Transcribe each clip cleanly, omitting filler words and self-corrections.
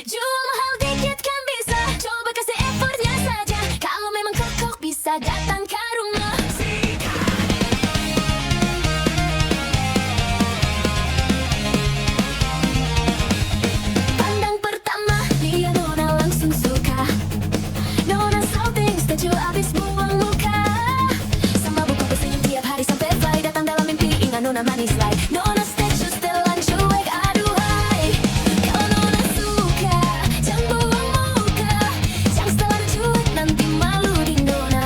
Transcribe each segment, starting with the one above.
Jual mahal dikit kan bisa, coba kasih effortnya saja. Kalau memang kok bisa datang ke rumah. Pandang pertama, dia Nona langsung suka. Nona salting, setuju abis buang muka. Sama buku bersenyum tiap hari sampai fly. Datang dalam mimpi, ingat Nona manis like. Nona setuju setelan cuek, aduhai. Kalau Nona suka, jangan buang muka. Jangan setelan cuek, nanti malu di Nona.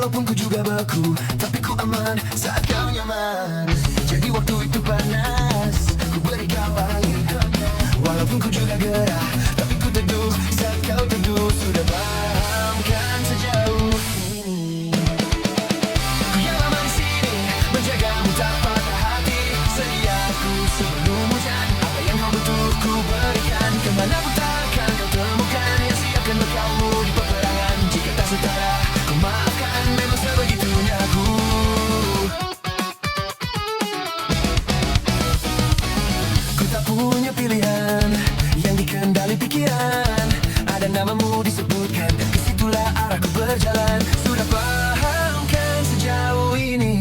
Walaupun ku juga beku, tapi ku aman saat kau nyaman. Jadi waktu itu panas, ku beri kau angin. Walaupun ku juga gerah, tapi ku teduh saat kau teduh. Sudah paham kan sejauh ini. Ku yang lama di sini, menjagamu tak patah hati. Sedia aku sebelum hujan, apa yang kau butuh ku berikan. Kemanapun takkan kau temukan yang siapkan bekalmu di peperangan. Jika tak setara, ku maafkan, memang sebegitunya aku. Ku tak punya pilihan yang dikendali pikiran. Ada namamu disebutkan, kesitulah arahku berjalan. Sudah paham kan sejauh ini.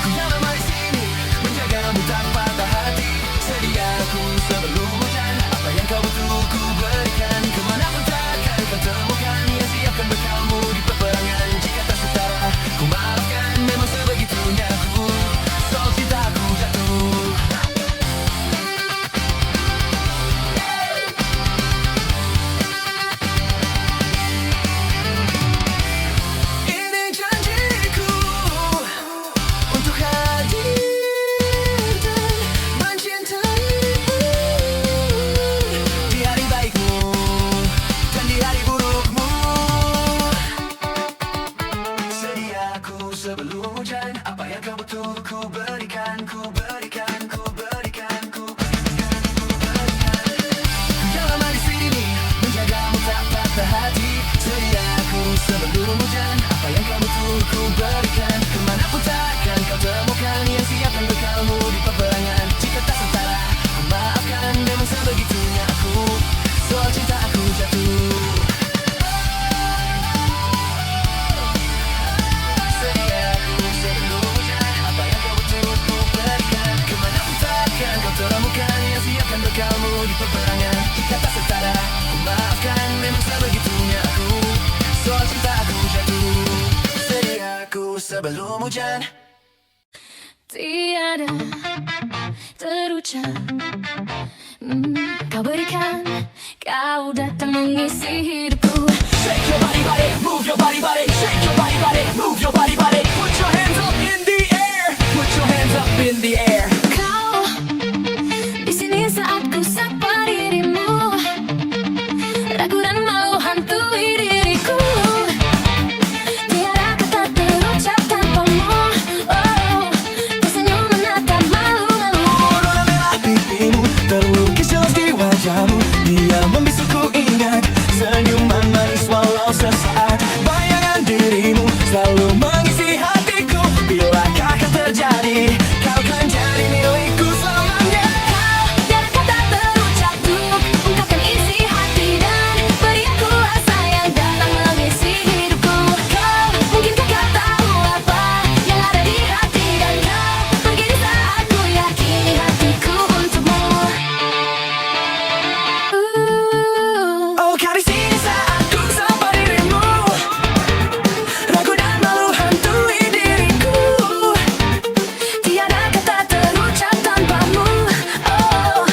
Ku yang lama di sini, menjagamu tak patah hati. Sediaku sebelum hujan, apa yang kau butuh ku berikan. Kemanapun takkan kau temukan yang siapkan bekalmu di peperangan. Jika tak setara, ku maafkan, memang sebegitunya aku. Soal cintaku jatuh. Ini janjiku untuk hadir dan mencintaimu di hari baikmu dan di hari burukmu. Sediaku sebelum hujan, apa yang kau butuh ku berikan, ku berikan, ku berikan, ku berikan, ku berikan. Ku yang lama di sini, menjagamu tak patah hati. Sediaku sebelum hujan, apa yang kau butuh ku berikan. Kemanapun takkan kau temukan yang siapkan bekalmu di peperangan. Jika tak setara, ku maafkan, memang sebegitunya aku. Soal cinta aku jatuh. Sediaku sebelum hujan, apa yang kau butuh ku berikan. Kemanapun takkan kau temukan yang siapkan bekalmu di peperangan. Jika tak setara, ku maafkan, memang sebegitunya aku. Soal cinta aku jatuh. Sediaku sebelum hujan. Tiada terucap, kau berikan, kau datang mengisi hidupku. Shake your body, body, move your body, body. Shake your body, body, move your body, body. Put your hands up in the air. Put your hands up in the air. Kau di sini saat ku sapa dirimu, ragu dan malu hantui diriku. Tiada kata terucap tanpamu. Oh, tersenyum menatap malu-malu. Warna merah pipimu terlukis jelas di wajahmu. Dia membisuku ingat senyuman manis walau sesaat. Bayangan dirimu selalu mengisi hatiku. Bilakah akan terjadi, kau kan jadi milikku selamanya. Kau tiada kata terucap untuk ungkapkan isi hati dan beri aku rasa yang datang mengisi hidupku. Kau mungkinkah kau tahu apa yang ada di hati dan kau pergi di saat ku yakini hatiku untukmu. Oh, kau di sini saat ku sapa dirimu. Ragu dan malu hantui diriku. Tiada kata terucap tanpamu. Oh,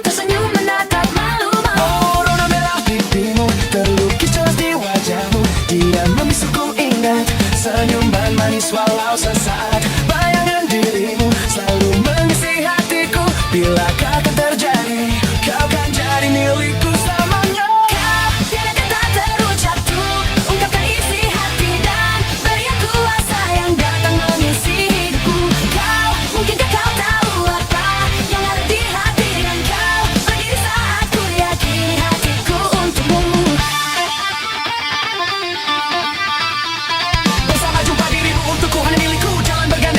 tersenyum menatap malu-malu. Oh, warna merah pipimu terlukis jelas di wajahmu. Dia membisuku ingat senyuman manis walau sesaat. Bayangan dirimu selalu mengisi hatiku. Bilakah akan terjadi, kau kan jadi milikku selamanya. Kau tiada kata terucap untuk ungkapkan isi hati dan beri aku rasa yang datang mengisi hidupku. Kau mungkinkah kau tahu apa yang ada di hati dan kau pergi di saat ku yakini hatiku untukmu. Bersama jumpa dirimu untukku hanya milikku. Jalan berganti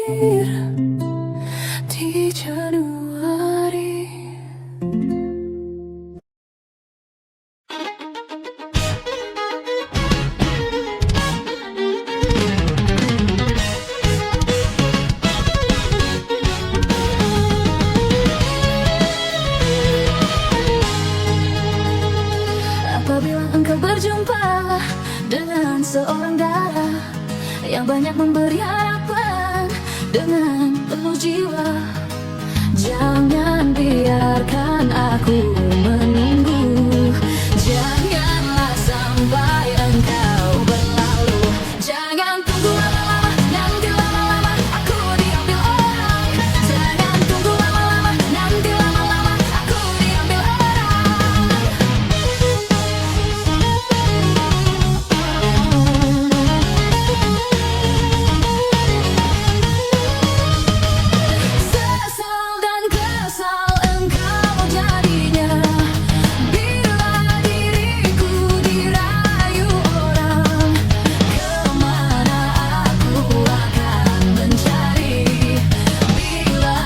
berakhir di Januari. Apabila engkau berjumpa dengan seorang darah yang banyak memberi harapan dengan penuh jiwa, jangan biarkan aku menunggu. Janganlah sampai engkau berlalu. Jangan tunggu lama-lama, nanti lama-lama aku diambil orang. Jangan tunggu lama-lama, nanti lama-lama aku diambil orang. Sesal dan kesal engkau jadinya bila diriku dirayu orang. Kemana aku akan mencari bila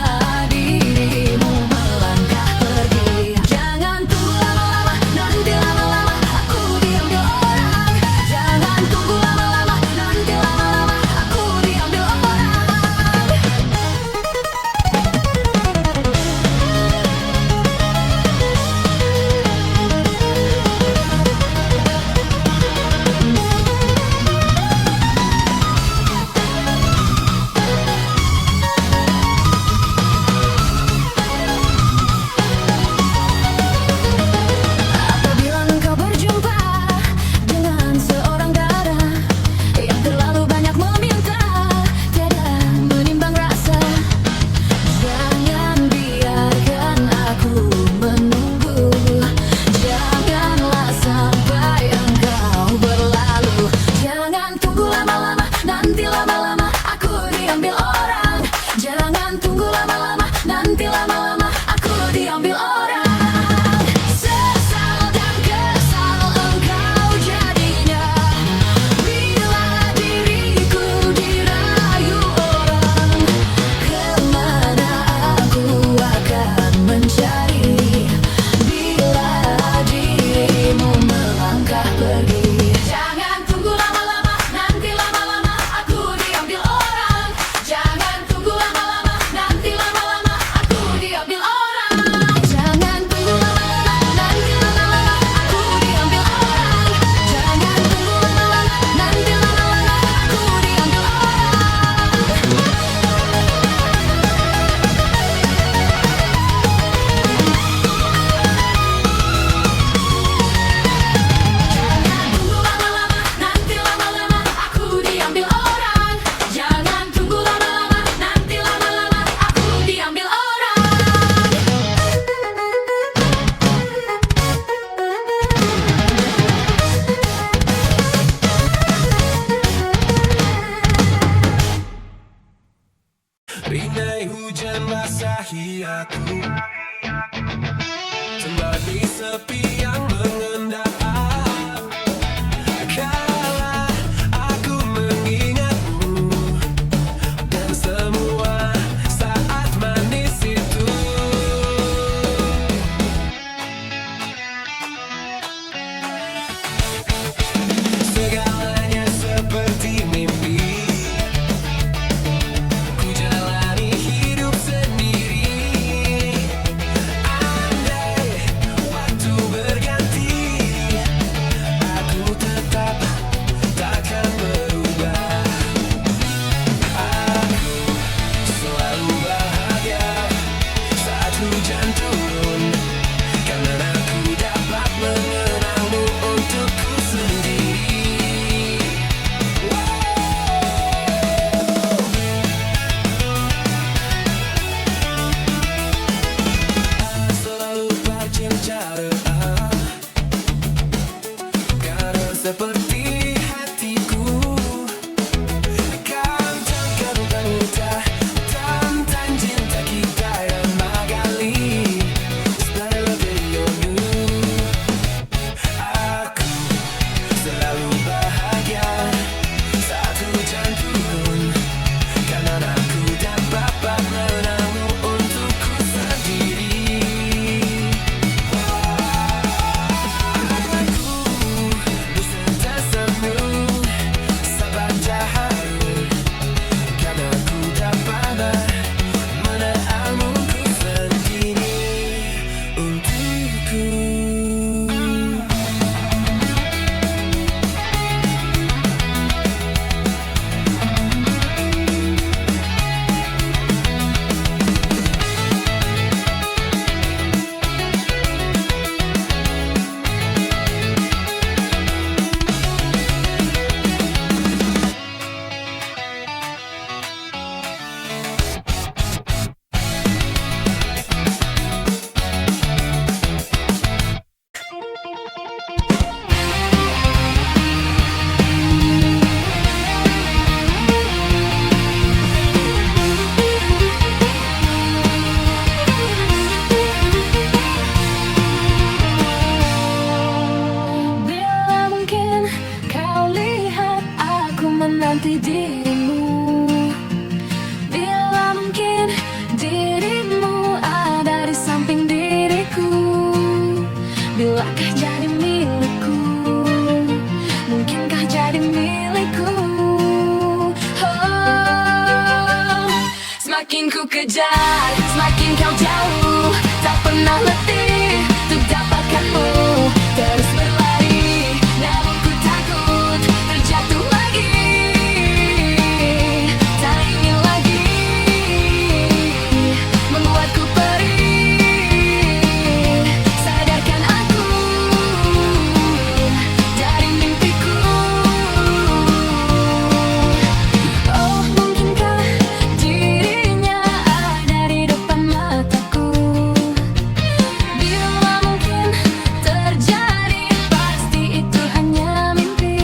dirimu melangkah pergi. Jangan tunggu lama-lama, nanti lama-lama aku diambil orang. Jangan tunggu lama-lama, nanti lama-lama aku diambil orang. Apabila engkau berjumpa dengan seorang darah yang terlalu banyak meminta, tiada menimbang rasa, jangan biarkan aku menunggu. Janganlah sampai engkau berlalu. Jangan tunggu lama-lama, nanti lama-lama aku diambil orang. Jangan tunggu lama-lama, nanti lama-lama aku diambil orang. Sesal dan kesal engkau jadinya bila diriku dirayu orang. Kemana aku akan mencari bila dirimu melangkah pergi. Jangan tunggu lama-lama, nanti lama-lama aku diambil orang. Jangan tunggu lama-lama, nanti lama-lama aku diambil orang. Jangan tunggu lama-lama, nanti lama-lama aku diambil orang. Jangan tunggu lama-lama, nanti lama-lama aku diambil orang. Jangan tunggu lama-lama, nanti lama-lama aku diambil orang. Rinai hujan basahi aku, kembali sepi yang mengendap. Kala aku mengingatmu dan semua saat manis itu. Segalanya seperti mimpi. Ku jalani hidup sendiri. Andai waktu Semakin ku kejar, semakin kau jauh. Tak pernah letih untuk dapatkanmu. Terus berlari, namun ku takut terjatuh lagi. Tak ingin lagi membuatku perih. Sadarkan aku dari mimpiku. Oh, mungkinkah dirinya ada di depan mataku? Bila mungkin terjadi, pasti itu hanya mimpi.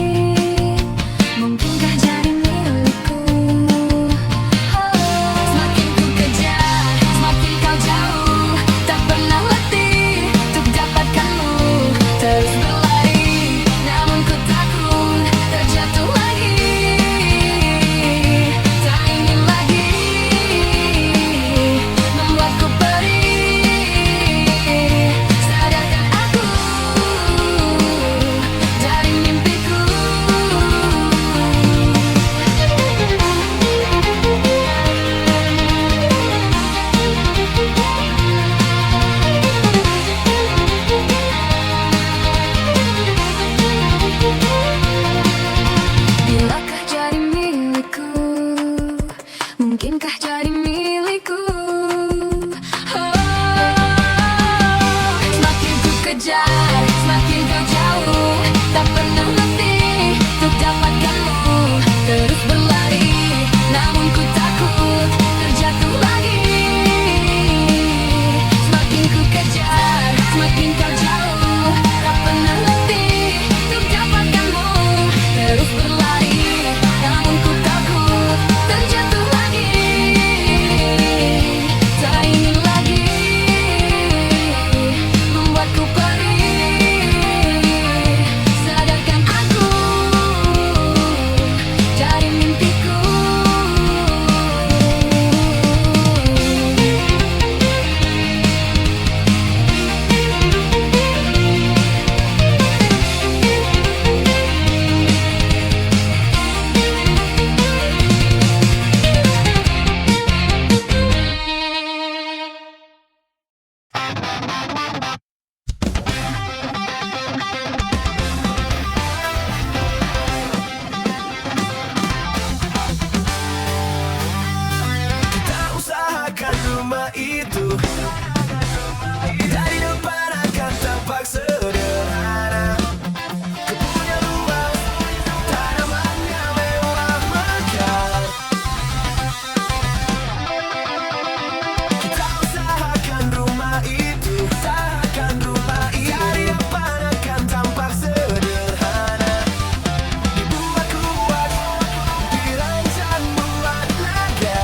Mungkinkah jadi milikku? Semakin ku kejar, semakin kau jauh. Tak pernah letih untuk dapatkanmu. Terus berlari, namun ku takut terjatuh lagi. Tak ingin lagi membuatku perih. Sadarkan aku dari mimpiku. Bilakah jadi milikku? Mungkinkah jadi milikku? Semakin ku kejar, semakin kau jauh. Tak pernah letih untuk dapatkanmu. Terus berlari, namun ku takut terjatuh lagi. Semakin ku kejar, semakin kau jauh. Tak pernah letih untuk dapatkanmu. Terus berlari, namun ku takut terjatuh lagi. Tak ingin lagi membuatku perih. Sadarkan aku dari mimpiku. Kita usahakan rumah itu dari depan akan tampak sederhana. Ku punya rumah, tanamannya mewah mekar. Kita usahakan rumah itu, usahakan rumah itu dari depan akan tampak sederhana. Dibuat kuat, dirancang buat lega.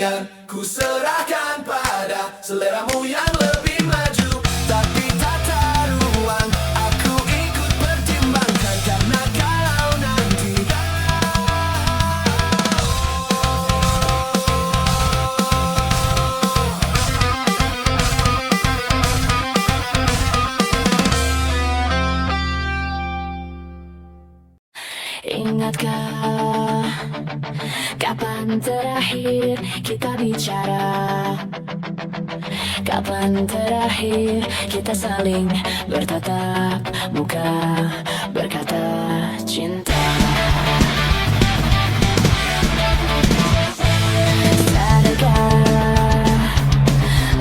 biar ku serahkan pada seleramu yang lebih maju. Tapi tata ruang aku ikut pertimbangkan, karena kalau nanti Ingatkah kapan terakhir kita bicara? Kapan terakhir kita saling bertatap muka, berkata cinta? Sadarkah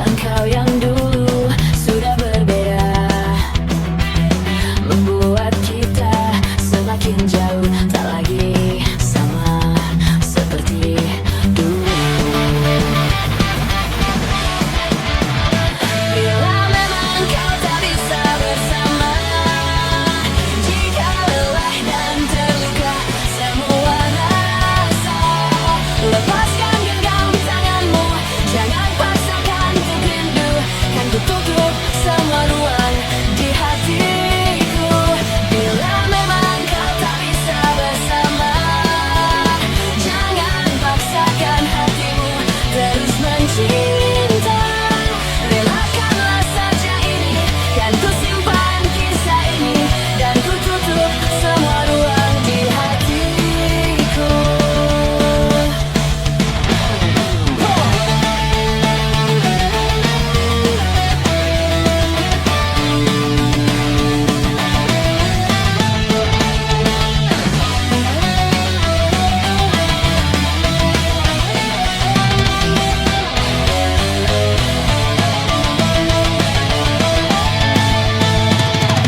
engkau yang dulu sudah berbeda, membuat kita semakin jauh, tak lagi sama seperti dulu. Bila memang kau tak bisa bersama, jika lelah dan terluka semua rasa, lepaskan genggam tanganmu, jangan paksakan untuk rindu, kan ku tutup semua ruang di hatiku. Bila memang kau tak bisa bersama, jangan paksakan hatimu terus mencinta. Relakanlah saja ini, kan ku simpan kisah ini, dan ku tutup semua ruang di hatiku.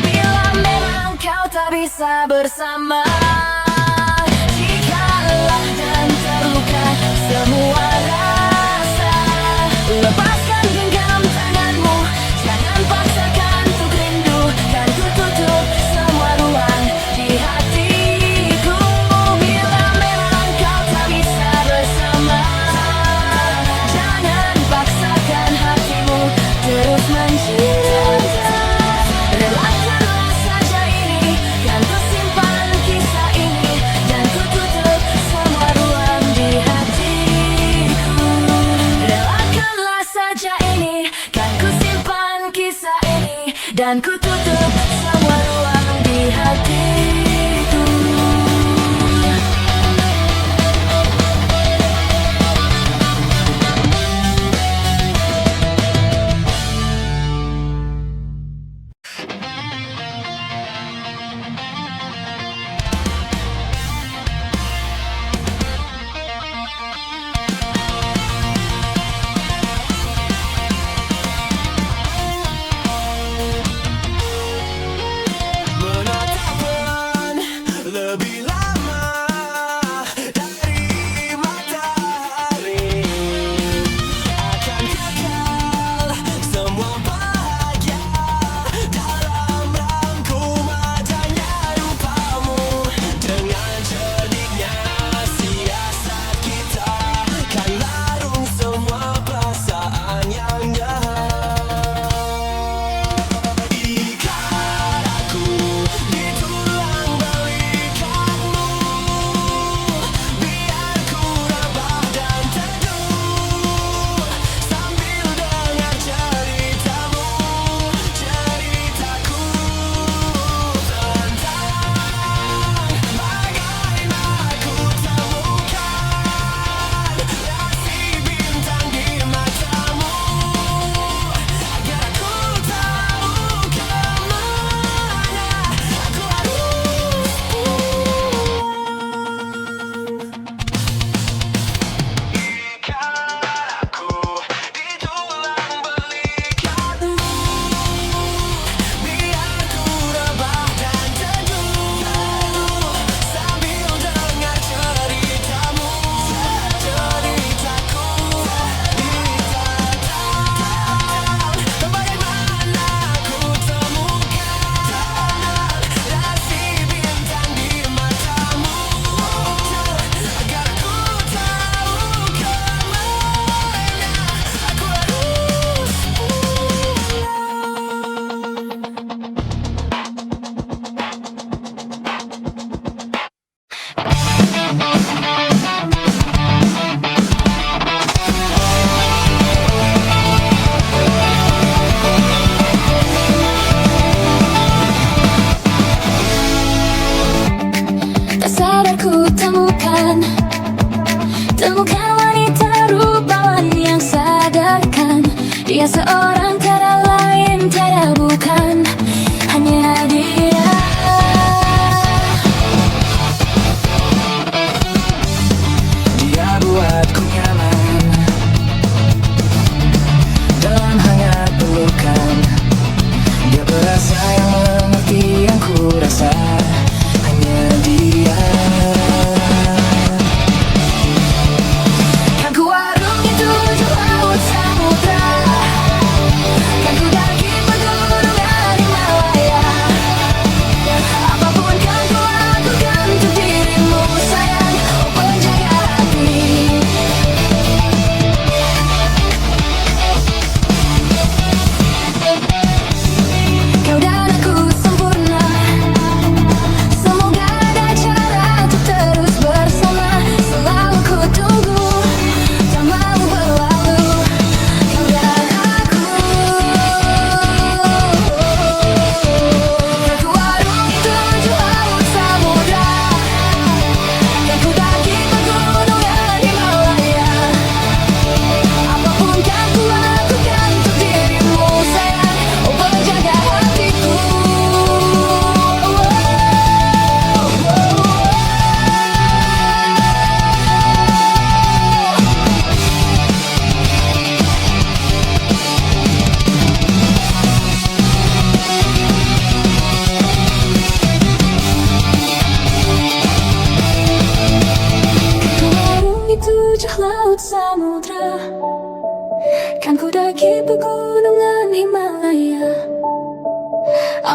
Bila memang kau tak bisa bersama, jika lelah dan terluka semua rasa, lepaskan genggam tanganmu, jangan paksakan untuk rindu, kan ku tutup semua ruang di hatiku. Bila memang kau tak bisa bersama, jangan paksakan hatimu terus mencinta. Relakanlah saja ini, kan ku simpan kisah ini, dan ku tutup semua ruang di hatiku. Relakanlah saja ini, kan ku simpan kisah ini, dan ku tutup semua ruang di hatiku.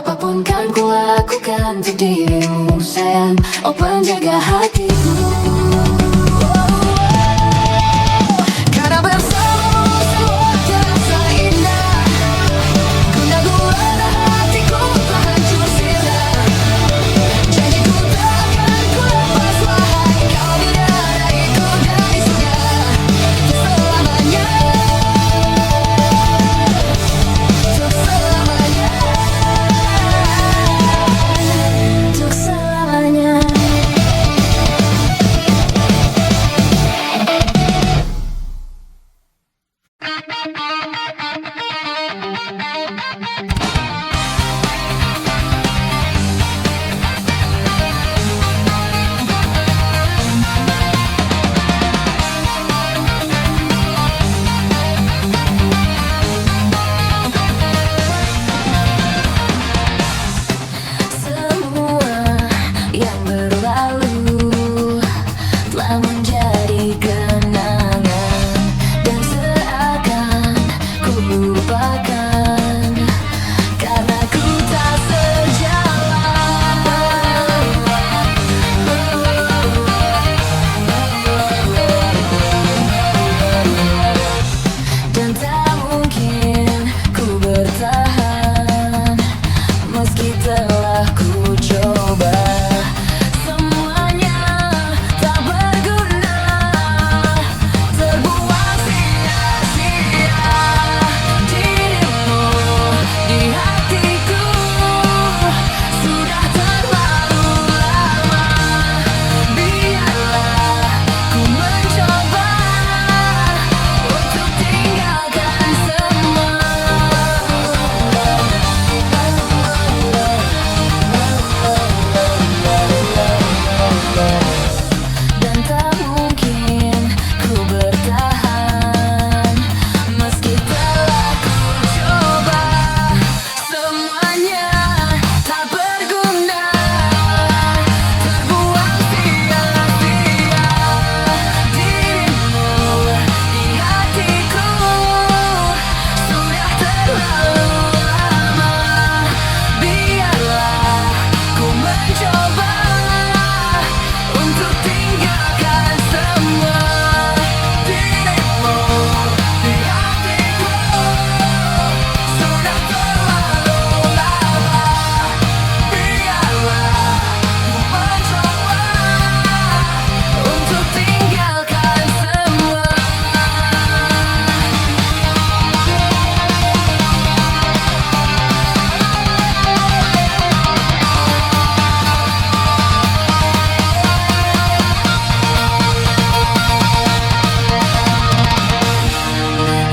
Apapun kan ku lakukan untuk dirimu sayang. Oh penjaga hatiku. Karena bersamamu semua terasa indah. Gundah-gulana hatiku tak hancur sirna. Janjiku takkan ku lepas wahai kau bidadariku dari surga. Selamanya, untuk selamanya, untuk selamanya. Semua yang berlalu telah menjadi kenangan dan seakan ku lupakan karena ku tak sejalan. Dan tak mungkin ku bertahan meski telah ku coba. Semuanya tak berguna, terbuang sia-sia. Dirimu di hatiku sudah terlalu lama. Biarlah ku mencoba untuk tinggalkan semua. Dan tak mungkin ku bertahan meski telah ku coba. Semuanya tak berguna, terbuang sia-sia. Dirimu di hatiku sudah terlalu lama. Biarlah ku mencoba untuk tinggalkan semua. Dirimu di hatiku sudah terlalu lama. Biarlah ku mencoba untuk tinggalkan semua.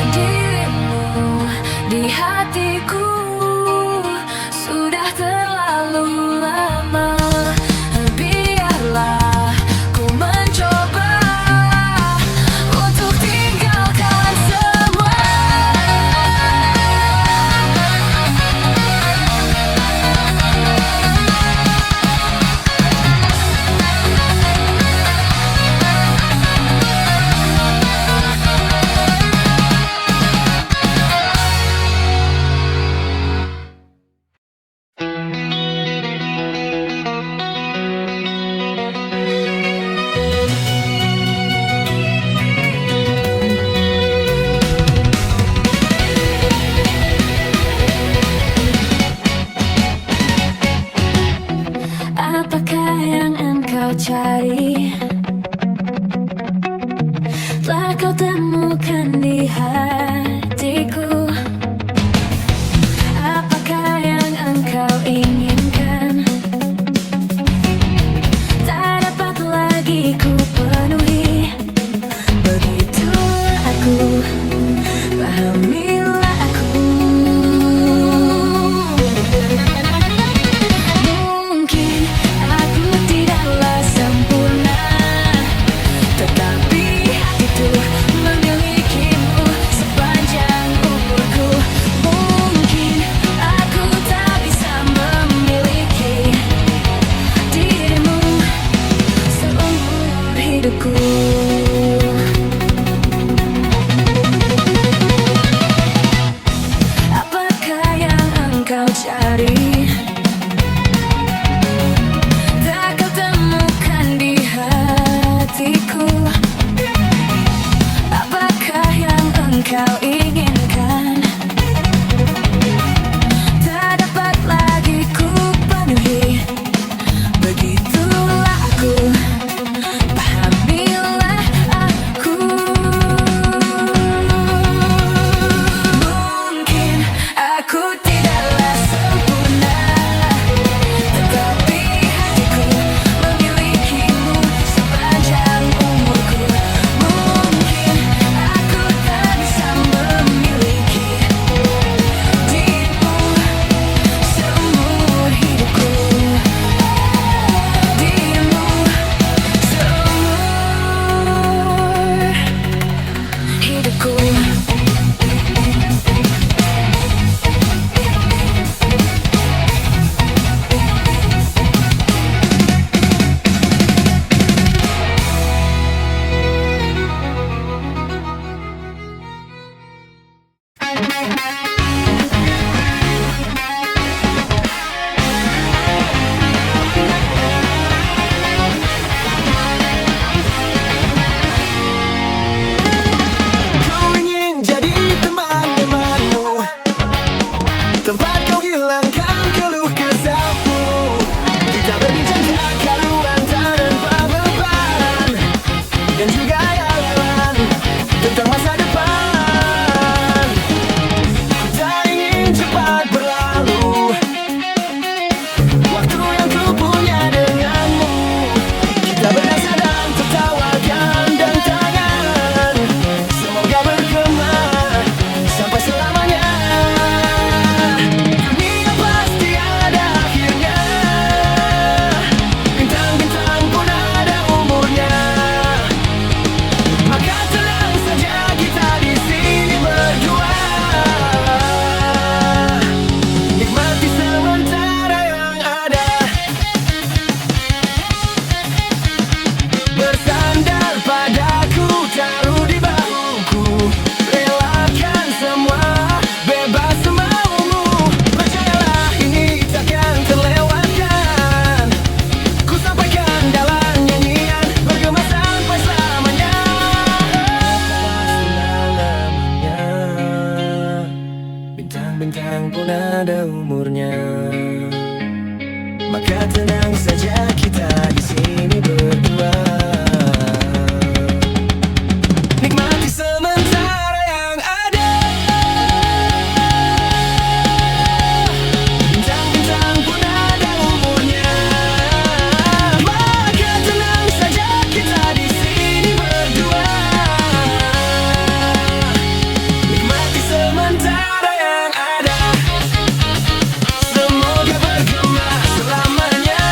Dirimu di hatiku sudah terlalu lama. Biarlah ku mencoba untuk tinggalkan semua. Apakah yang engkau cari? Telah kau temukan di hatiku. Apakah yang engkau inginkan? Tak dapat lagi ku penuhi. Begitulah aku, pahamilah aku. Mungkin aku tidaklah sempurna, tetapi hatiku memiliki Maka tenang saja kita di sini berdua. Nikmati sementara yang ada. Bintang-bintang pun ada umurnya. Maka tenang saja kita di sini berdua. Nikmati sementara yang ada. Semoga bergema selamanya.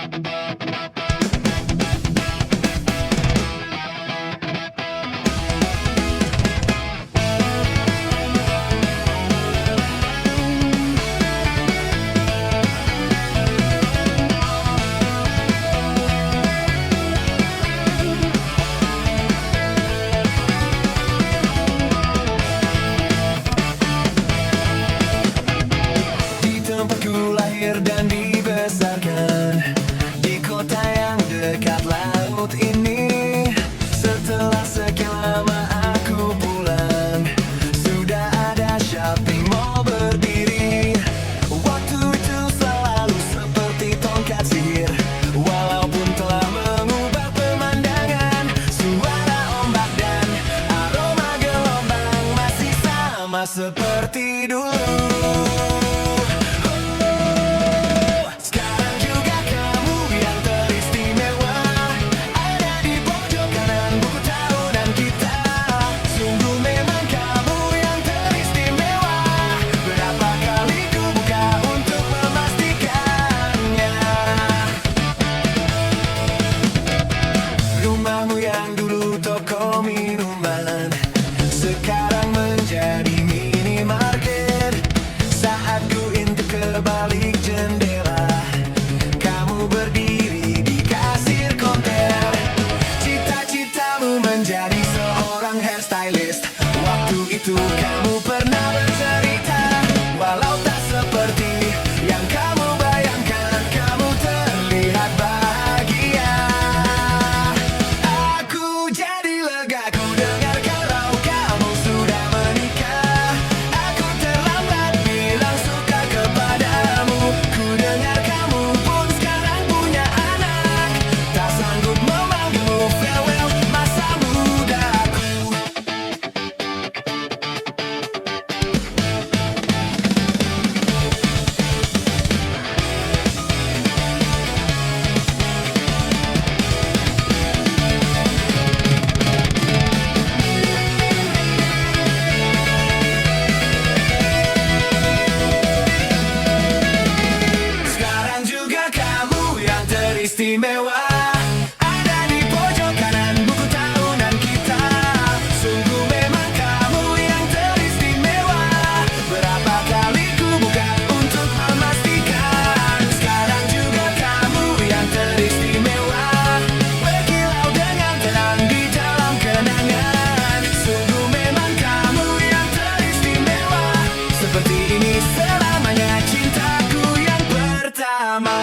Di tempatku lahir dan dibesarkan, di kota yang dekat laut ini. Setelah sekian lama aku pulang, sudah ada shopping mall berdiri. Waktu itu selalu seperti tongkat sihir, walaupun telah mengubah pemandangan. Suara ombak dan aroma gelombang masih sama seperti dulu. Sekarang juga kamu yang teristimewa, ada di pojok kanan buku tahunan kita. Sungguh memang kamu yang teristimewa. Berapa kali ku buka untuk memastikannya. Rumahmu yang dulu toko minuman, sekarang menjadi minimarket. Saat ku intip ke balik jendela, kamu berdiri di kasir konter. Cita-citamu menjadi seorang hairstylist. Waktu itu kamu pernah bercerita, walau tak seperti yang kamu bayangkan, kamu terlihat bahagia. Aku jadi lega ku dengar kalau kamu sudah menikah. Aku terlambat bilang suka kepadamu. Ku dengar kamu pun sekarang punya anak. Tak sanggup memanggilmu farewell masa mudaku. Sekarang juga kamu yang teristimewa, ada di pojok kanan buku tahunan kita. Sungguh memang kamu yang teristimewa. Berapa kali ku buka untuk memastikan. Sekarang juga kamu yang teristimewa, berkilau dengan tenang di dalam kenangan. Sungguh memang kamu yang teristimewa. Seperti ini selamanya cintaku yang pertama.